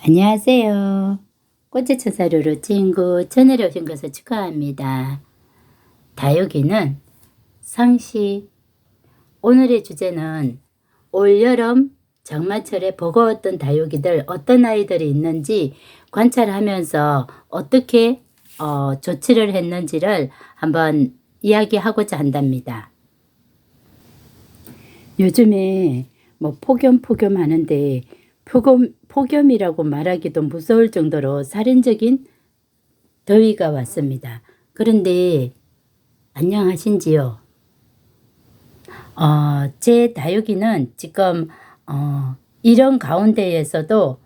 안녕하세요. 꽃의 천사료로 친구 채널에 오신 것을 축하합니다. 다육이는 상시. 오늘의 주제는 올여름 장마철에 버거웠던 다육이들 어떤 아이들이 있는지 관찰하면서 어떻게 조치를 했는지를 한번 이야기하고자 한답니다. 요즘에 뭐 폭염 하는데 폭염이라고 말하기도 무서울 정도로 살인적인 더위가 왔습니다. 그런데 안녕하신지요? 제 다육이는 지금 이런 가운데에서도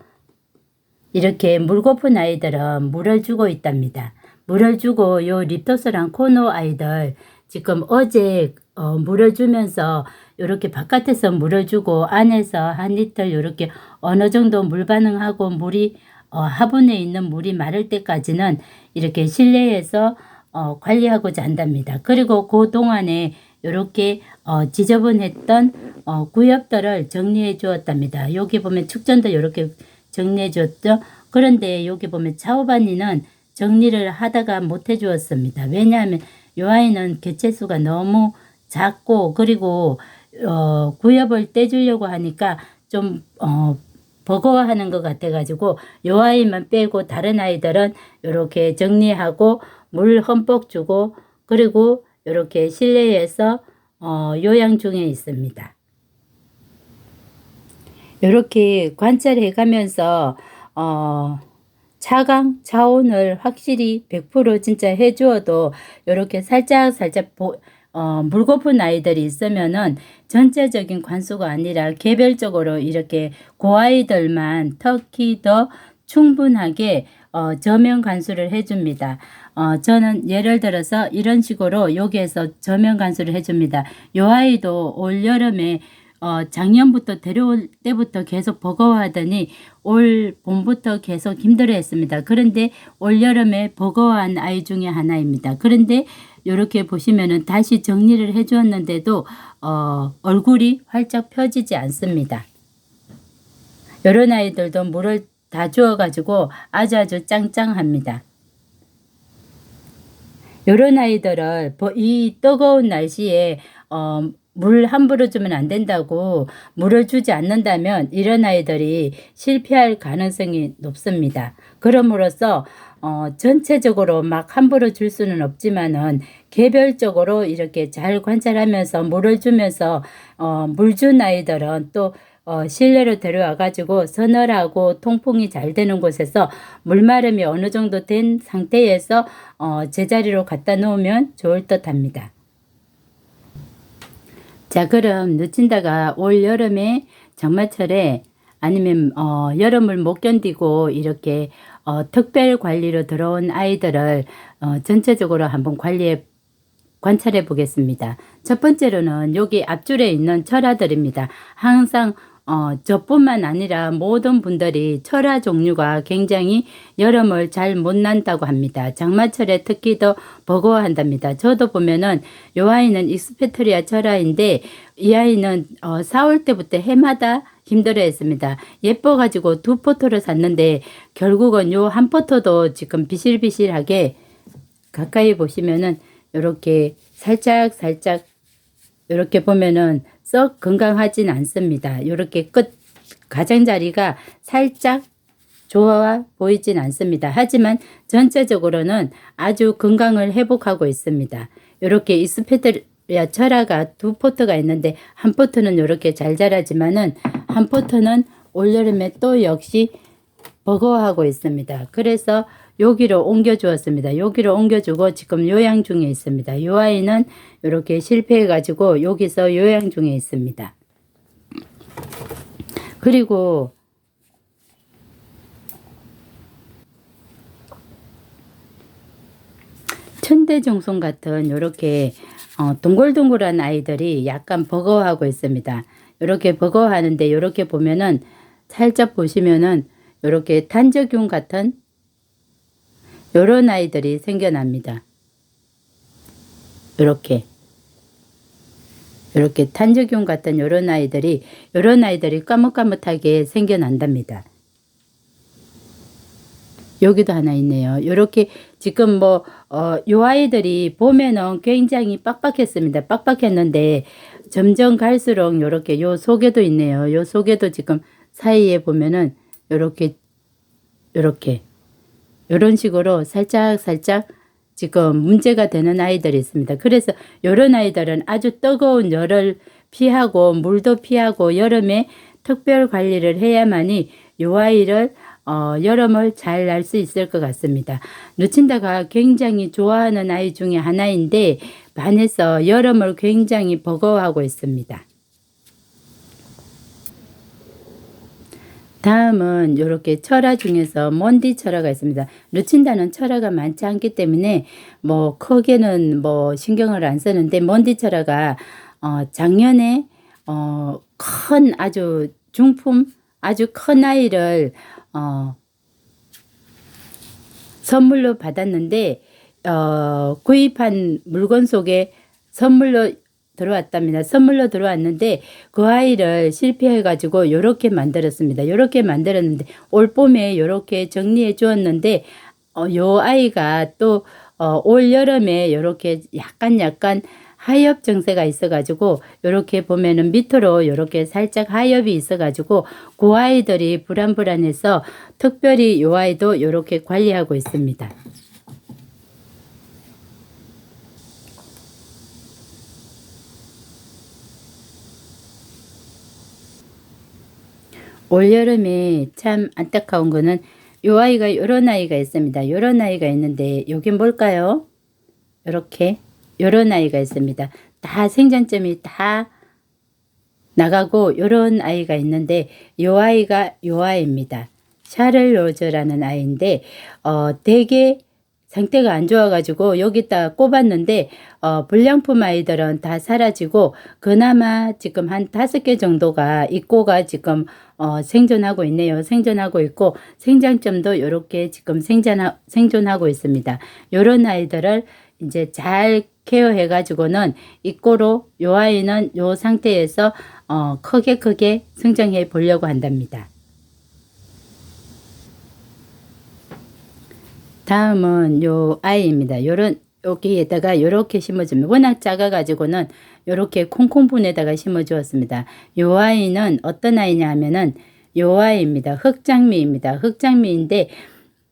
이렇게 물고픈 아이들은 물을 주고 있답니다. 물을 주고 요 립토스랑 코노 아이들 지금 어제 물을 주면서 이렇게 바깥에서 물을 주고 안에서 한 리터 이렇게 어느 정도 물 반응하고 물이 화분에 있는 물이 마를 때까지는 이렇게 실내에서 관리하고자 한답니다. 그리고 그 동안에 이렇게 지저분했던 구엽들을 정리해 주었답니다. 여기 보면 축전도 이렇게 정리해 줬죠. 그런데 여기 보면 차오바니는 정리를 하다가 못 해 주었습니다. 왜냐하면 이 아이는 개체수가 너무 작고 그리고 구엽을 떼주려고 하니까 좀 버거워하는 것 같아가지고 이 아이만 빼고 다른 아이들은 이렇게 정리하고 물 흠뻑 주고 그리고 이렇게 실내에서 요양 중에 있습니다. 이렇게 관찰해 가면서 차강 차온을 확실히 100% 진짜 해주어도 이렇게 살짝 물고픈 아이들이 있으면은 전체적인 관수가 아니라 개별적으로 이렇게 그 아이들만 특히 더 충분하게 저면 관수를 해줍니다. 저는 예를 들어서 이런 식으로 여기에서 저면 관수를 해줍니다. 요 아이도 올 여름에 작년부터 데려올 때부터 계속 버거워하더니 올 봄부터 계속 힘들어했습니다. 그런데 올 여름에 버거워한 아이 중에 하나입니다. 그런데 이렇게 보시면은 다시 정리를 해주었는데도 얼굴이 활짝 펴지지 않습니다. 이런 아이들도 물을 다 주어가지고 아주 짱짱합니다. 이런 아이들을 이 뜨거운 날씨에 물 함부로 주면 안 된다고 물을 주지 않는다면 이런 아이들이 실패할 가능성이 높습니다. 그럼으로써 전체적으로 막 함부로 줄 수는 없지만은 개별적으로 이렇게 잘 관찰하면서 물을 주면서 물 준 아이들은 또 실내로 데려와 가지고 서늘하고 통풍이 잘 되는 곳에서 물마름이 어느 정도 된 상태에서 제자리로 갖다 놓으면 좋을 듯 합니다. 자, 그럼 늦친다가 올 여름에 장마철에 아니면 여름을 못 견디고 이렇게 특별 관리로 들어온 아이들을 전체적으로 한번 관찰해 보겠습니다. 첫 번째로는 여기 앞줄에 있는 철화들입니다. 항상 저뿐만 아니라 모든 분들이 철화 종류가 굉장히 여름을 잘 못 난다고 합니다. 장마철에 특히 더 버거워한답니다. 저도 보면은 이 아이는 익스페토리아 철화인데 이 아이는 4월 때부터 해마다 힘들어 했습니다. 예뻐가지고 2포토를 샀는데 결국은 요 한 포토도 지금 비실비실하게 가까이 보시면은 이렇게 살짝 이렇게 보면은 썩 건강하진 않습니다. 이렇게 끝 가장자리가 살짝 좋아 보이진 않습니다. 하지만 전체적으로는 아주 건강을 회복하고 있습니다. 이렇게 이스페트리아 철화가 2포트가 있는데 한 포트는 이렇게 잘 자라지만은 한 포트는 올여름에 또 역시 버거워하고 있습니다. 그래서 여기로 옮겨 주었습니다. 여기로 옮겨 주고 지금 요양 중에 있습니다. 이 아이는 이렇게 실패해 가지고 여기서 요양 중에 있습니다. 그리고 천대종손 같은 이렇게 동글동글한 아이들이 약간 버거워하고 있습니다. 이렇게 버거워하는데 이렇게 보면은 살짝 보시면은 이렇게 단적균 같은 요런 아이들이 생겨납니다. 이렇게 탄저균 같은 요런 아이들이 까뭇까뭇하게 생겨난답니다. 여기도 하나 있네요. 요렇게 지금 뭐, 요 아이들이 봄에는 굉장히 빡빡했습니다. 빡빡했는데 점점 갈수록 요렇게 요 속에도 있네요. 요 속에도 지금 사이에 보면은 요렇게, 요렇게, 요런 식으로 살짝 살짝 지금 문제가 되는 아이들이 있습니다. 그래서 요런 아이들은 아주 뜨거운 열을 피하고 물도 피하고 여름에 특별 관리를 해야만이 요 아이를 여름을 잘 날 수 있을 것 같습니다. 루친다가 굉장히 좋아하는 아이 중에 하나인데 반해서 여름을 굉장히 버거워하고 있습니다. 다음은 이렇게 철화 중에서 몬디 철화가 있습니다. 루친다는 철화가 많지 않기 때문에 뭐 크게는 뭐 신경을 안 쓰는데 몬디 철화가 작년에 큰 아주 중품 아주 큰 아이를 선물로 받았는데 구입한 물건 속에 선물로 들어왔답니다. 선물로 들어왔는데 그 아이를 실패해 가지고 요렇게 만들었습니다. 요렇게 만들었는데 올 봄에 요렇게 정리해 주었는데 요 아이가 또 올 여름에 요렇게 약간 하엽 증세가 있어 가지고 요렇게 보면은 밑으로 요렇게 살짝 하엽이 있어 가지고 그 아이들이 불안해서 특별히 요 아이도 요렇게 관리하고 있습니다. 올여름에 참 안타까운 거는 요 아이가 요런 아이가 있습니다. 요런 아이가 있는데 요게 뭘까요? 요렇게 요런 아이가 있습니다. 다 생장점이 다 나가고 요런 아이가 있는데 요 아이가 요 아이입니다. 샤를로즈라는 아이인데 되게 상태가 안 좋아 가지고 여기다 꼽았는데 불량품 아이들은 다 사라지고 그나마 지금 한 5개 정도가 입고가 지금 생존하고 있네요. 생존하고 있고 생장점도 요렇게 지금 생존하고 있습니다. 요런 아이들을 이제 잘 케어해 가지고는 입고로 요 아이는 요 상태에서 크게 성장해 보려고 한답니다. 다음은 요 아이입니다. 요런 여기에다가 요렇게 심어주면 워낙 작아 가지고는 요렇게 콩콩분에다가 심어 주었습니다. 요 아이는 어떤 아이냐 하면은 요 아이입니다. 흑장미입니다. 흑장미인데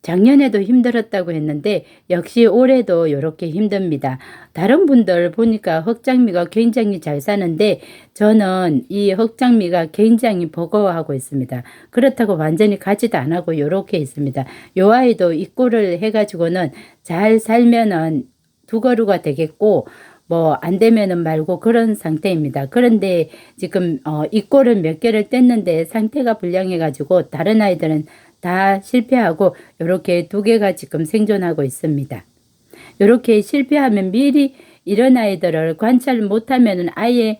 작년에도 힘들었다고 했는데 역시 올해도 이렇게 힘듭니다. 다른 분들 보니까 흑장미가 굉장히 잘 사는데 저는 이 흑장미가 굉장히 버거워하고 있습니다. 그렇다고 완전히 가지도 안 하고 이렇게 있습니다. 요 아이도 입고를 해가지고는 잘 살면은 두 그루가 되겠고 뭐 안 되면은 말고 그런 상태입니다. 그런데 지금 입고를 몇 개를 뗐는데 상태가 불량해 가지고 다른 아이들은 다 실패하고 이렇게 2개가 지금 생존하고 있습니다. 이렇게 실패하면 미리 이런 아이들을 관찰 못하면은 아예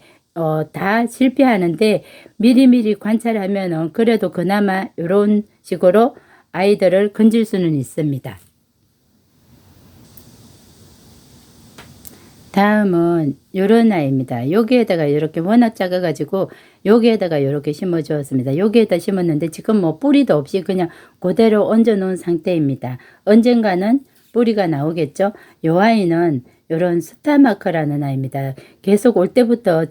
다 실패하는데 미리미리 관찰하면은 그래도 그나마 이런 식으로 아이들을 건질 수는 있습니다. 다음은 요런 아이입니다. 여기에다가 이렇게 워낙 작아 가지고 여기에다가 이렇게 심어 주었습니다. 여기에다 심었는데 지금 뭐 뿌리도 없이 그냥 그대로 얹어 놓은 상태입니다. 언젠가는 뿌리가 나오겠죠. 요 아이는 요런 스타마크라는 아이입니다. 계속 올 때부터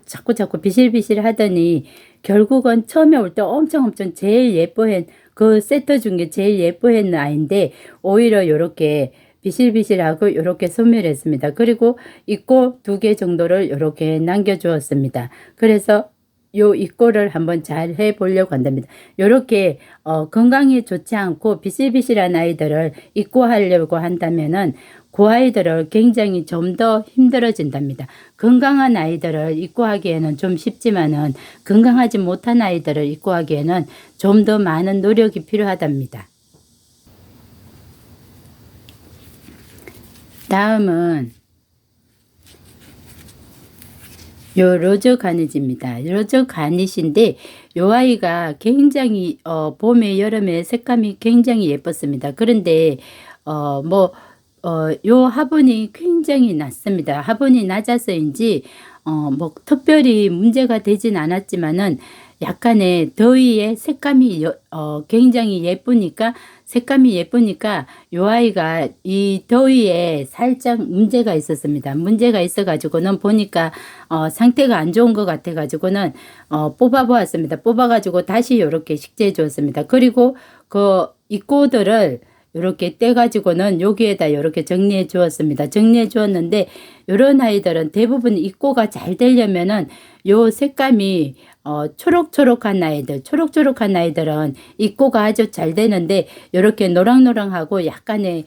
자꾸 비실비실 하더니 결국은 처음에 올 때 엄청 제일 예뻐한 그 세트 중에 제일 예뻐한 아이인데 오히려 요렇게 비실비실하고 이렇게 소멸했습니다. 그리고 입고 2개 정도를 이렇게 남겨주었습니다. 그래서 요 입고를 한번 잘 해보려고 한답니다. 이렇게 건강에 좋지 않고 비실비실한 아이들을 입고하려고 한다면은 그 아이들을 굉장히 좀 더 힘들어진답니다. 건강한 아이들을 입고하기에는 좀 쉽지만은 건강하지 못한 아이들을 입고하기에는 좀 더 많은 노력이 필요하답니다. 다음은 요 로즈 가니지입니다. 로즈 가니시인데 요 아이가 굉장히 봄에 여름에 색감이 굉장히 예뻤습니다. 그런데 요 화분이 굉장히 낮습니다. 화분이 낮아서인지 뭐 특별히 문제가 되진 않았지만은 약간의 더위에 색감이 굉장히 예쁘니까 색감이 예쁘니까 요 아이가 이 더위에 살짝 문제가 있었습니다. 문제가 있어 가지고는 보니까 상태가 안 좋은 것 같아 가지고는 뽑아 보았습니다. 뽑아 가지고 다시 요렇게 식재해 주었습니다. 그리고 그 입고들을 요렇게 떼 가지고는 여기에다 요렇게 정리해 주었습니다. 정리해 주었는데 요런 아이들은 대부분 입고가 잘 되려면은 요 색감이 초록초록한 아이들은 입고가 아주 잘 되는데 요렇게 노랑노랑하고 약간의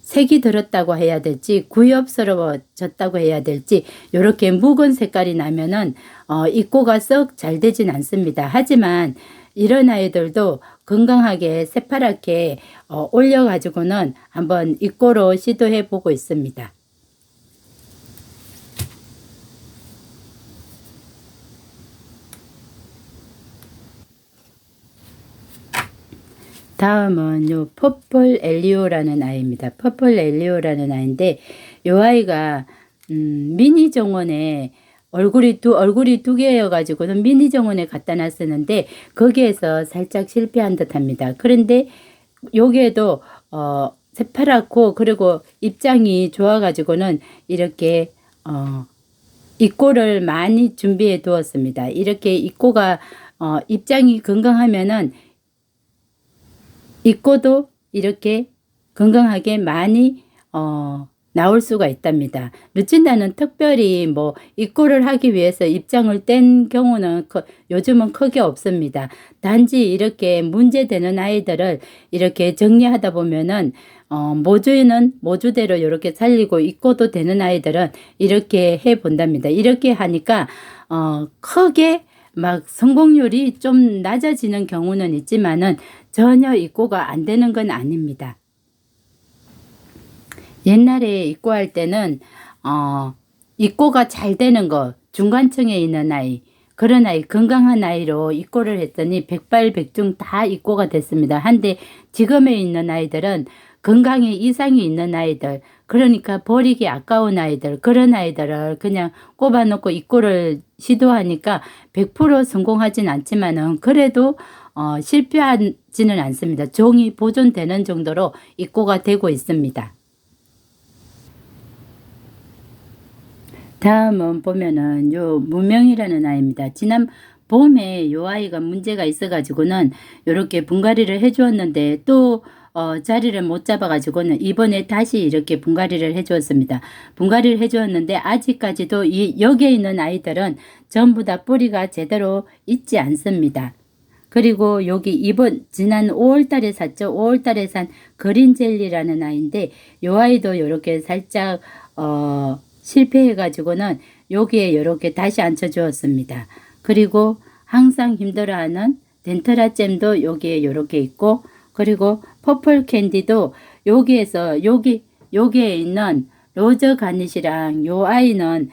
색이 들었다고 해야 될지 구엽스러워졌다고 해야 될지 요렇게 묵은 색깔이 나면은 입고가 썩 잘 되진 않습니다. 하지만 이런 아이들도 건강하게 새파랗게 올려 가지고는 한번 입고로 시도해 보고 있습니다. 다음은 요 퍼플 엘리오라는 아이입니다. 퍼플 엘리오라는 아이인데 요 아이가 미니 정원에 얼굴이 두 개여 가지고는 미니 정원에 갖다 놨었는데 거기에서 살짝 실패한 듯합니다. 그런데 여기에도 새파랗고 그리고 입장이 좋아 가지고는 이렇게 입고를 많이 준비해 두었습니다. 이렇게 입고가 입장이 건강하면은 입고도 이렇게 건강하게 많이 나올 수가 있답니다. 루친다는 특별히 뭐 입고를 하기 위해서 입장을 뗀 경우는 요즘은 크게 없습니다. 단지 이렇게 문제되는 아이들을 이렇게 정리하다 보면은 모주는 모주대로 이렇게 살리고 입고도 되는 아이들은 이렇게 해 본답니다. 이렇게 하니까 크게 막 성공률이 좀 낮아지는 경우는 있지만은 전혀 입고가 안 되는 건 아닙니다. 옛날에 입고할 때는 입고가 잘 되는 거 중간층에 있는 아이 그런 아이 건강한 아이로 입고를 했더니 백발백중 다 입고가 됐습니다. 한데 지금에 있는 아이들은 건강에 이상이 있는 아이들 그러니까 버리기 아까운 아이들 그런 아이들을 그냥 꼽아놓고 입고를 시도하니까 100% 성공하진 않지만은 그래도 실패하지는 않습니다. 종이 보존되는 정도로 입고가 되고 있습니다. 다음은 보면은 요 무명이라는 아이입니다. 지난 봄에 요 아이가 문제가 있어 가지고는 요렇게 분갈이를 해 주었는데 또 자리를 못 잡아 가지고는 이번에 다시 이렇게 분갈이를 해 주었습니다. 분갈이를 해 주었는데 아직까지도 여기에 있는 아이들은 전부 다 뿌리가 제대로 있지 않습니다. 그리고 여기 지난 5월 달에 샀죠. 5월 달에 산 그린 젤리라는 아이인데 요 아이도 요렇게 살짝 실패해 가지고는 여기에 이렇게 다시 앉혀 주었습니다. 그리고 항상 힘들어하는 덴터라 잼도 여기에 이렇게 있고 그리고 퍼플 캔디도 여기에서 여기에 있는 로저 가닛이랑 요 아이는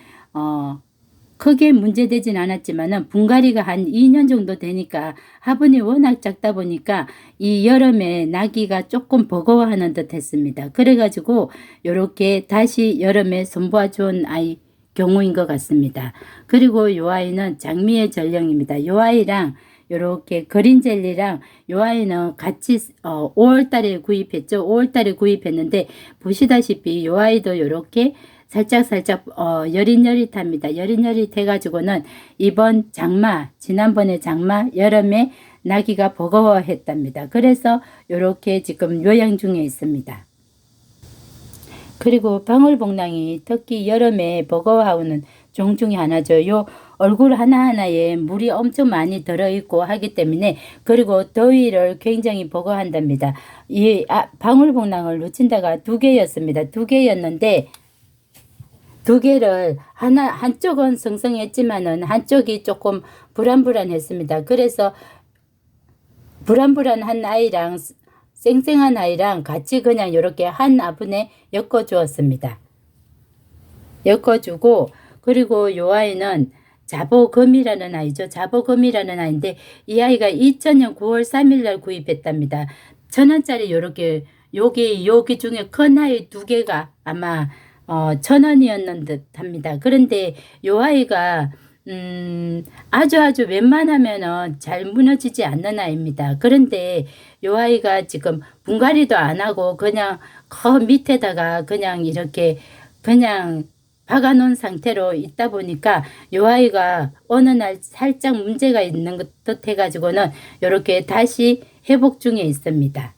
크게 문제되진 않았지만은 분갈이가 한 2년 정도 되니까 화분이 워낙 작다 보니까 이 여름에 나기가 조금 버거워하는 듯 했습니다. 그래가지고 요렇게 다시 여름에 손보아 좋은 아이 경우인 것 같습니다. 그리고 요 아이는 장미의 전령입니다. 요 아이랑 요렇게 그린 젤리랑 요 아이는 같이 5월 달에 구입했죠. 5월 달에 구입했는데 보시다시피 요 아이도 요렇게 살짝 여릿여릿합니다. 여릿여릿해 가지고는 이번 지난번에 장마 여름에 나기가 버거워했답니다. 그래서 요렇게 지금 요양 중에 있습니다. 그리고 방울복랑이 특히 여름에 버거워하는 종 중에 하나죠. 요 얼굴 하나하나에 물이 엄청 많이 들어있고 하기 때문에 그리고 더위를 굉장히 버거워한답니다. 이 방울복랑을 놓친다가 2개였습니다. 2개였는데 2개를 한쪽은 성성했지만은 한쪽이 조금 불안불안했습니다. 그래서 불안불안한 아이랑 쌩쌩한 아이랑 같이 그냥 이렇게 한 화분에 엮어 주었습니다. 엮어 주고 그리고 요 아이는 자보금이라는 아이죠. 자보금이라는 아이인데 이 아이가 2000년 9월 3일 날 구입했답니다. 1000원짜리 요렇게 여기 중에 큰 아이 2개가 아마 1000원이었는 듯 합니다. 그런데 요 아이가 아주 웬만하면은 잘 무너지지 않는 아이입니다. 그런데 요 아이가 지금 분갈이도 안 하고 그냥 그 밑에다가 그냥 이렇게 그냥 박아놓은 상태로 있다 보니까 요 아이가 어느 날 살짝 문제가 있는 듯 해가지고는 요렇게 다시 회복 중에 있습니다.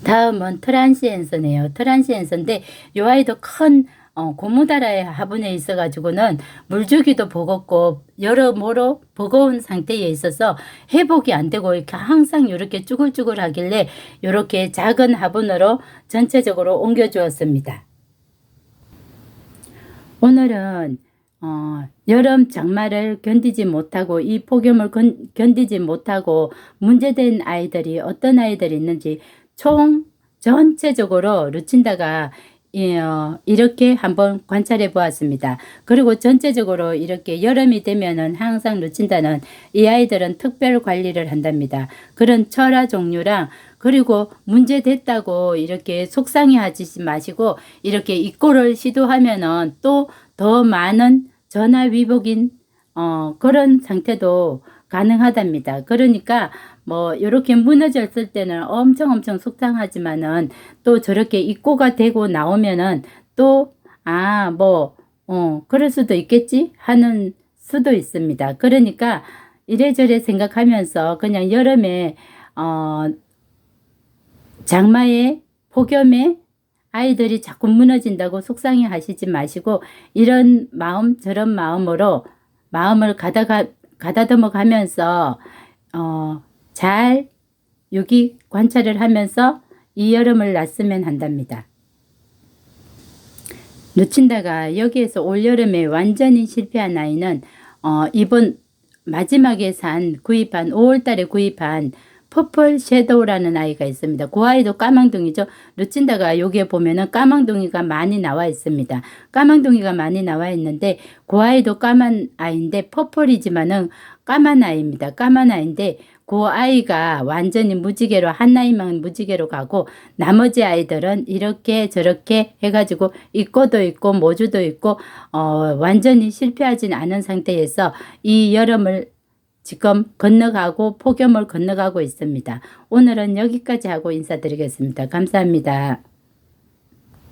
다음은 트란시엔서네요. 트란시엔서인데 요 아이도 큰 고무다라의 화분에 있어가지고는 물주기도 버겁고 여러모로 버거운 상태에 있어서 회복이 안 되고 이렇게 항상 이렇게 쭈글쭈글 하길래 이렇게 작은 화분으로 전체적으로 옮겨 주었습니다. 오늘은 여름 장마를 견디지 못하고 이 폭염을 견디지 못하고 문제된 아이들이 어떤 아이들이 있는지 전체적으로 루친다가 이렇게 한번 관찰해 보았습니다. 그리고 전체적으로 이렇게 여름이 되면은 항상 루친다는 이 아이들은 특별 관리를 한답니다. 그런 철화 종류랑 그리고 문제 됐다고 이렇게 속상해 하지 마시고 이렇게 입고를 시도하면은 또 더 많은 전화위복인 그런 상태도 가능하답니다. 그러니까 뭐 이렇게 무너졌을 때는 엄청 속상하지만은 또 저렇게 입고가 되고 나오면은 또 그럴 수도 있겠지 하는 수도 있습니다. 그러니까 이래저래 생각하면서 그냥 여름에 장마에 폭염에 아이들이 자꾸 무너진다고 속상해 하시지 마시고 이런 마음 저런 마음으로 마음을 가다듬어 가면서 잘 여기 관찰을 하면서 이 여름을 났으면 한답니다. 루친다가 여기에서 올여름에 완전히 실패한 아이는 이번 마지막에 구입한 5월달에 구입한 퍼플 섀도우라는 아이가 있습니다. 그 아이도 까망둥이죠. 루친다가 여기에 보면은 까망둥이가 많이 나와 있습니다. 까망둥이가 많이 나와 있는데 그 아이도 까만 아이인데 퍼플이지만은 까만 아이입니다. 까만 아이인데 그 아이가 완전히 무지개로 한 아이만 무지개로 가고 나머지 아이들은 이렇게 저렇게 해가지고 입고도 있고 모주도 있고 완전히 실패하진 않은 상태에서 이 여름을 지금 건너가고 폭염을 건너가고 있습니다. 오늘은 여기까지 하고 인사드리겠습니다. 감사합니다.